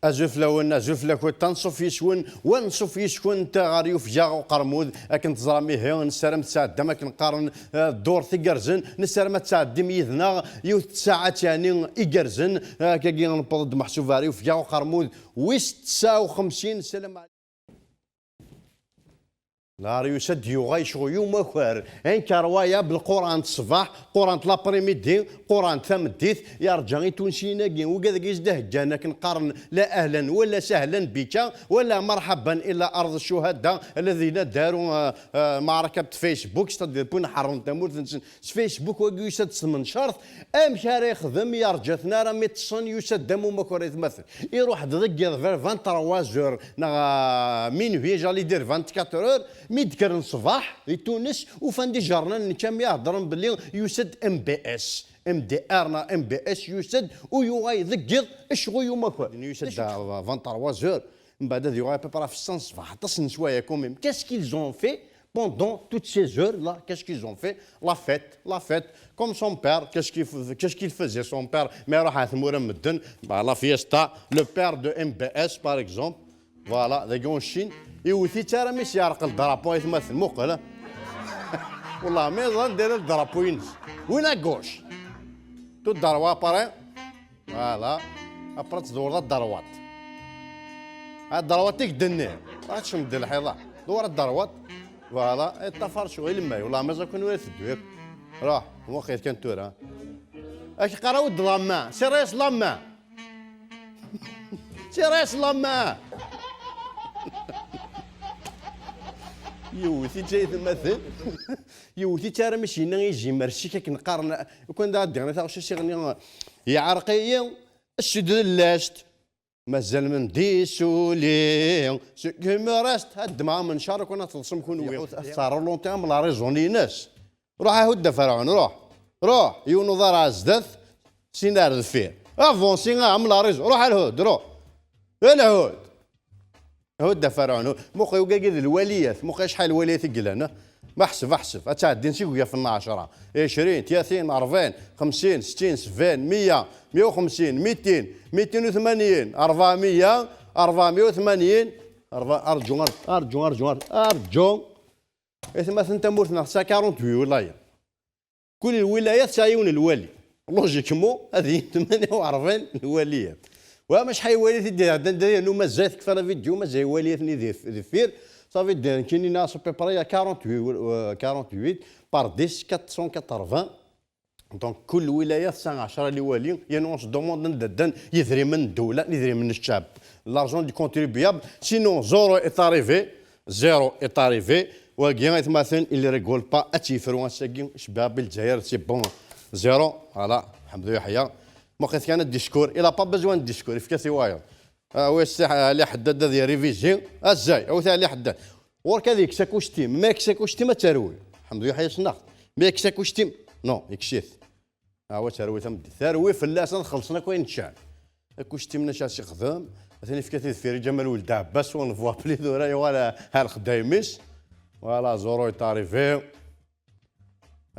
أزوفلاون أزوفلاكو تنصف يسون ونصف يسون تغاريو في جاغ وقرمود أكن تزرامي هي نسرم تساعد ما كنقارن الدور ثقرزن نسرم تساعد ميذنا يوث ساعات يعني إقرزن كاكي نبض محسوفاري في جاغ وقرمود ويست 59 سلام عليكم. لا يسد يغاي شغو يوم اخر ان كروايه بالقران الصباح قران لابريميدي قران ثمديت يا رجال تونسينا وكذا كيزده جانا كنقارن لا اهلا ولا سهلا بك ولا مرحبا الى ارض الشهداء الذين داروا معركه فيسبوك استدير بون حرم تمور فيسبوك ويسد من شرط ام شار يخدم يا رجاتنا راه ميتصن يسد دمو مكوريت مثل يروح دغيا فير 23 جور مين في جالي دير 24 اور ميدكر الصباح في تونس وفان دي جارنا كم يهضرون باللي يسد ام بي اس ام دي ارنا ام بي اس يسد ويغاي ذكر الشغل يوم كون يسد 23 جور من بعد يغاي برا في السن الصباح تصن شويه كوميم كاس كيلز اون في pendant toutes ces heures-là, qu'est-ce qu'ils ont fait? La fête, comme son père, qu'est-ce qu'il faisait son père? Mais la fiesta, le père de MBS par exemple, voilà, les gens en Chine, يوثي ترى مش يعرق الدرابو يتمثل مقله والله ما يظن دير الدرابو ينس وين اكوش تو الدروات باري فوالا ابرا تدور الدروات هاد الدروات تيك دنيه ما تشم دير الحيضه دور الدروات فوالا الطفر شو الماي والله ما كون ولا تدوير روح هو خير كان تورا اش قراو الظلام سيريس لما سيريس لما يوثي جاي مثل يوثي ترى ماشي يجي مرشي كنقارن كون دا دينا تاع شي غني يا عرقيه السد لاست مازال من ديسولي كيما راست هاد مع من شهر كنا تلصم كون ويحوث اثار لون تاع لا ريزوني ناس روح هود فرعون روح يونو دار عزدث سينار الفير افونسي عم لا ريزون روح الهود روح الهود هود فرعون مخي وقاقي الوليات مخي شحال الوليات يقلنا ما احسب اتعدي نسيقو في 10 20 30 40 50 60 70 100 150 200 280 400 480 ارجو مثلا انت مورتنا 48 ولايه كل الولايات تعيون الولي لوجيكمون هذه 48 الوليات ومش حيواليت يدير عندنا انه مازال كثر فيديو مازال واليات يدير فير صافي دير كاين ناس بريباري 48 بار 10 480 دونك كل ولايه 10 اللي والي ينونس دوموند نددن يثري من الدوله يثري من الشعب لارجون دي كونتريبيابل سينون زيرو ايت اريفي وكيان مثلا اللي ريغول با اتيفروا ساكين شباب الجزائر سي بون زيرو فوالا الحمد لله يحيى موقف كان الديسكور الى با بزوان الديسكور في كاسي واير الساحه اللي حدد هذه ريفيزيون ازاي او ثاني اللي حدد ورك هذه كساكوش تيم ما كساكوش تيم تروي الحمد لله حياش النقد ما كساكوش تيم نو يكشيث هو تروي تمدي ثروي فلاسه خلصنا كوين تشعل كوش تيمنا شاسي خدام ثاني في كثير في جمال ولد عباس ونفوا بلي دوراي ولا هالخدايمس ولا زورو تاريفي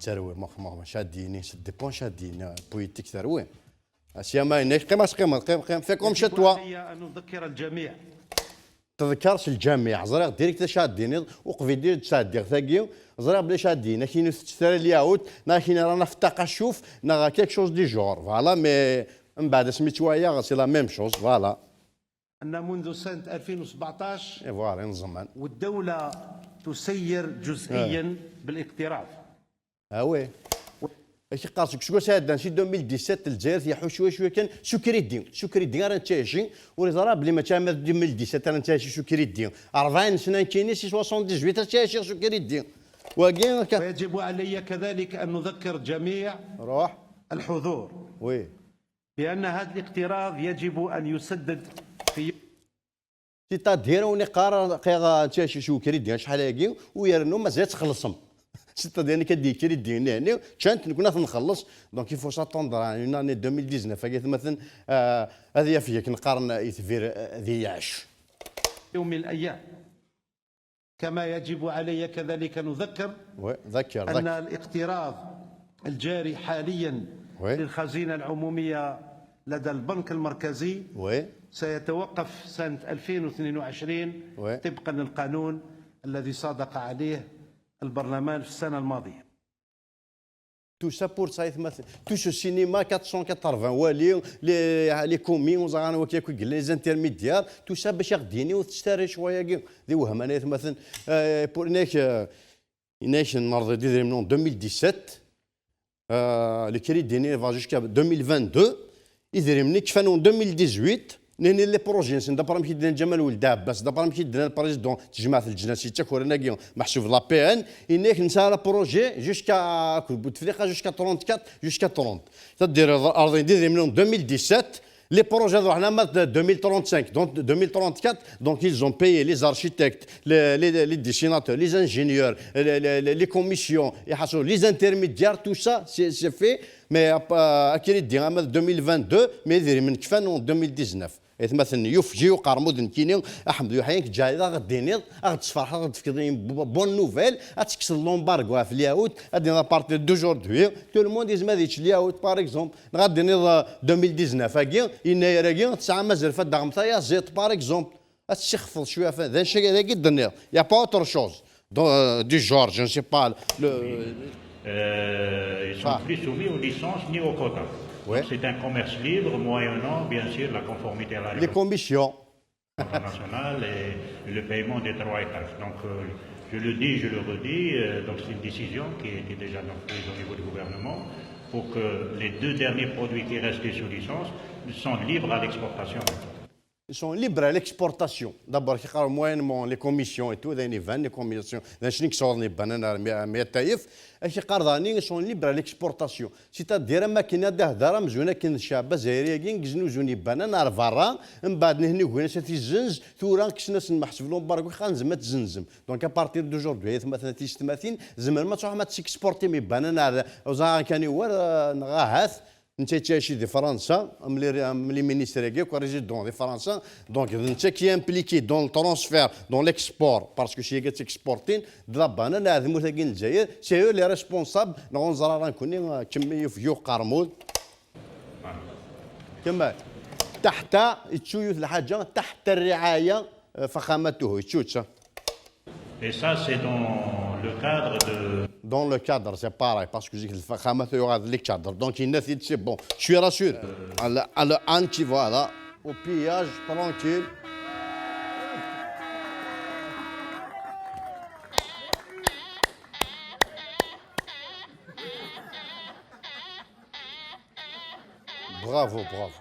تروي ما شاديني سي ديبون شاديني بويتيك تروي اشياء ما ينك قيم فيكم شتوى ان نذكر الجميع تذكرش الجميع زرا ديريكت شادين وقفي دير تشادير ثاقي زرا بلا شادين كاين تشتري الياوت كاين رانا في التقشف نا كيك شوز دي جور فوالا مي من بعد سميت شويه سي لا ميم شوز فوالا ان منذ سنه 2017 فوالا نزمان والدوله تسير جزئيا بالاقتراض وي اش قاسك شكون ساعد شي 2017 الجزائر تيحو شويه كان سكري راه نتاشي وراه بلي ما كان 2017 راه نتاشي سكري 40 سنه كاين شي 78 تاشي سكري ويجب علي كذلك ان نذكر جميع روح الحضور وي بان هذا الاقتراض يجب ان يسدد في تادير ونقار تاشي سكري شحال هاكي ويرنو مازال تخلصهم ستة ديالي كدي كري ديالي يعني كانت كنا نخلص دونك يفو ساتوندر اون اني 2019 فقيت مثلا هذه فيا كنقارن يثفير ذي يعش يوم من الايام كما يجب علي كذلك نذكر ذكر ان الاقتراض الجاري حاليا للخزينه العموميه لدى البنك المركزي وي سيتوقف سنة 2022 وي طبقا للقانون الذي صادق عليه البرلمان في السنة الماضية. Tout ça pour ça يتمثل tout ce cinéma 480 والي لي كومين زعان وكيكو لي زانترميديار tout ça باش يغديني وتشتري شويه كي ذي وهم انا يتمثل بور هناك النهارده دير من 2017 le crédit dîner va jusqu'à 2022 يدير مني كفانو 2018 نيني لي بروجي دابا كي درنا جمال ولد عباس دابا كي درنا البريزيدون تجمع الجنة سيتا كورنا محسوب لا بي ان انك نسى لا بروجي جوسكا بوتفليقه جوسكا 34 جوسكا 30 تدير ارض دير من 2017 les projets de 2035, donc 2034, donc ils ont payé les architectes, les dessinateurs, les ingénieurs, les commissions, les intermédiaires, tout ça, c'est fait. Mais à 2022, mais ils en 2019. مثلا يفجي وقرمود نكيني احمد يحييك جاي غديني غتفرح غتفكرني بون نوفيل غتكسر لومبارغو في اليهود غادي لابارتي دوجوردي تو لو موند يزما ديتش اليهود باغ اكزومبل غاديني 2019 هاكي يناير هاكي تسعه مازال فات داغمتا يا زيت باغ اكزومبل غتشخفض شويه في هذا الشيء هذا الدنيا يا با اوتر شوز دو جور جو نسي با Ils sont plus soumis aux licences ni aux quotas. Ouais. C'est un commerce libre, moyennant bien sûr la conformité à la les réglementation commissions internationale et le paiement des droits et taxes. Donc je le dis, je le redis, donc c'est une décision qui a été déjà prise au niveau du gouvernement pour que les deux derniers produits qui restent sous licence sont libres à l'exportation. Ils sont libres à l'exportation. D'abord, moyennement les commissions et tout, les commissions, les bananes, les taïfs, ils sont libres à l'exportation. C'est-à-dire, que دهدرة مزونة كن الشعب زايرين كزنو زوني بنان أرفارا من بعد نهني وين ستيزنز ثورا كسناس نحسب لهم باركو خانز ما تزنزم دونك ابارتير دو جوردي مثلا تيستماثين زمر ما تروح ما تسيكسبورتي مي بنان وزا كان يور نغاهات انت تاشي دي فرنسا ملي مينيستر كيك ريزيدون دي فرنسا دونك انت كي امبليكي دون الترونسفير دون ليكسبور باسكو شي كتكسبورتين دلا بانان هذا موثاقين الجزائر سي لي ريسبونسابل نغنزرا رانكوني كمي فيو قرمود كما تحت تشويوث الحاجه تحت الرعايه فخامته تشوتشا. Et ça, c'est dans le cadre de... Dans le cadre, c'est pareil, parce que il y aura le cadre. Donc, il est c'est bon. Je suis rassuré. À le anti, voilà, au pillage, tranquille. Bravo, bravo.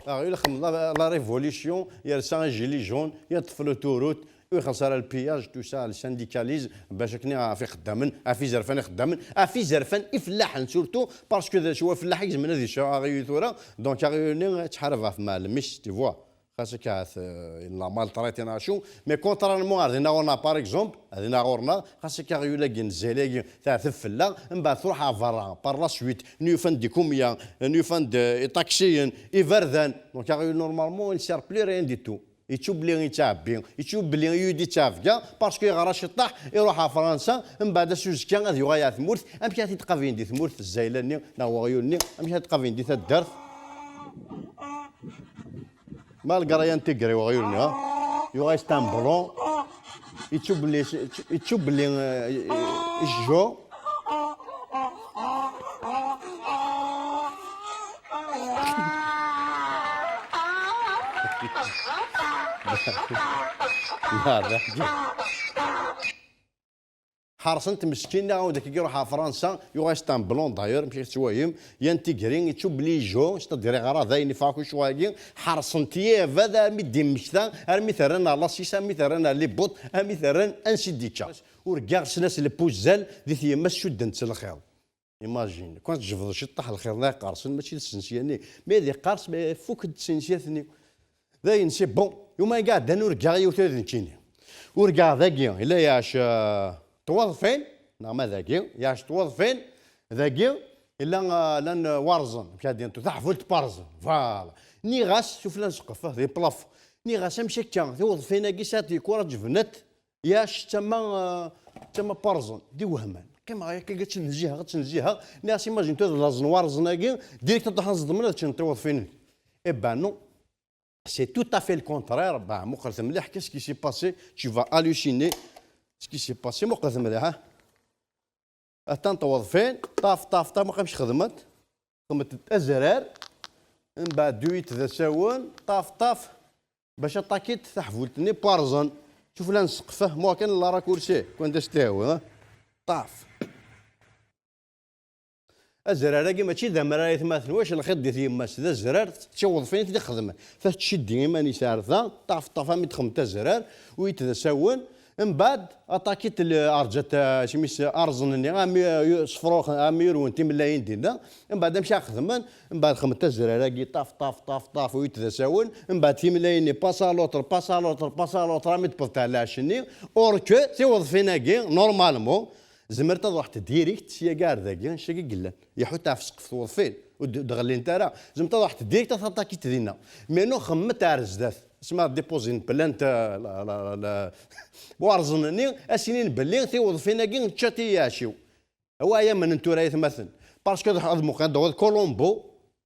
La révolution, il y a le gilet jaune, il y a le توروت ويخسر البياج تو سا السانديكاليز باش كنا في خدامن في زرفان خدامن في زرفان يفلاحن سورتو باسكو شوا فلاح يزمن هذه الشوا غير ثورا دونك غير تحرف في مال مش تي فوا خاصك لا مال تريتي ناشو مي كونترالمون هذينا غورنا باغ اكزومبل هذينا غورنا خاصك غير لاكين زيلاكي تاع ثفلا من بعد تروح افارا بار لا سويت نيوفان دي كوميا نيوفان دي تاكسيين ايفردان دونك غير نورمالمون يسير بلي ريان دي تو يتشوف بلي يتعبي يتشوف بلي يودي تافكا باسكو يغراش يطاح يروح فرنسا من بعد سوزكا غادي يغيا ثمورت امشي تتقافين دي ثمورت الزايلاني ناهو غيوني امشي تتقافين دي تدرت ما القرايان تقري وغيرني ها يغا يستنبلون يتشوف بلي الجو حارسنت مسكين عاود كي يروح فرنسا يروح اسطنبول داير مشي توايم ينتيغرين تشوف بلي جو ستادير غرا ذاين فاكو شواكي حارسنتي فدا مدي مشتا مثلا لا سيسا مثلا لي بوط مثلا انسي ديتشا وركاغ سناس البوزال دي ثيما شدنت الخير ايماجين كنت جفض شطح الخير لا قارصن ماشي السنسياني مي دي قارص فوك السنسياني ذاين سي بون يوم قاعد نوركاغ يوث كيني وركاغ ذاكي الا ياش توظفين نعم ذاكي ياش توظفين ذاكي الا لان وارزن كادين تحفلت بارزن فوالا ني غاس شوف لا نسقف دي بلاف ني غاس مشي كان توظفين كي ساتي كره جفنت ياش تما تما بارزون دي وهمان كيما هكا غتنجيها ناس ايماجين تو لا زنوار زناكي ديريكت تروح نصدم تنطيوض فين اي با نو سي تو افي الكونترير با مقرث مليح كاش كي سي باسي tu vas halluciner ce qui s'est passé مقرث مليح تنطوض فين طاف ما قامش خدمت الازرار من بعد دويت ذا ساون طاف باش طاكيت تحفولتني بارزون شوف لا نسقفه مو كان لا راكورسي كون تستاوي طاف الزرار كي ماشي ذا مرايت مثلا واش الخيط ديال يماس ذا الزرار تشوض فين تدي خدمه فتشدي ماني سارثه طاف مي تخمت الزرار ويتساون من بعد اتاكيت ارجت شميس ارزنني صفروخ مليون ملايين ديالنا من بعد مشى خدمن من بعد خمت الزرار كي طاف ويتساون من بعد في ملايين باسالوتر ميت بوطا لا شني اوركو تيوض فينا كي نورمالمون زمرت واحد ديريكت سي كار ذاك شي قلان يحط في سقف توظفين ودغلي انت راه زمرت واحد ديريكت تاتاكي تدينا مينو خمت عرزدات اسمها ديبوزين بلانت لا وارزنني اسنين بلي تيوظ فينا كي تشاتي ياشيو هو يا من انتو رايت مثلا باسكو هذا مقاد كولومبو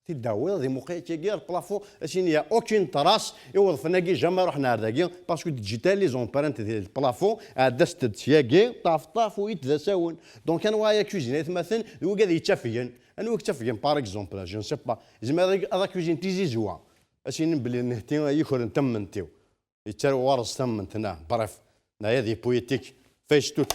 تداوي دي موقيتي كي البلافون اسين يا اوكين تراس يوظ فينا كي جاما رحنا هذاكي باسكو ديجيتالي زومبرانت ديال البلافون عدست تسياكي طاف ويت ذا ساون دونك كان وايا كوزينيت مثلا هو قاعد يتفين انا يتفين باغ اكزومبل جو سي با زعما هذا كوزين تيزي زوا اسين بلي نهتي يكون تمنتيو يتر ورث تمنتنا بريف هذه بويتيك فاش توت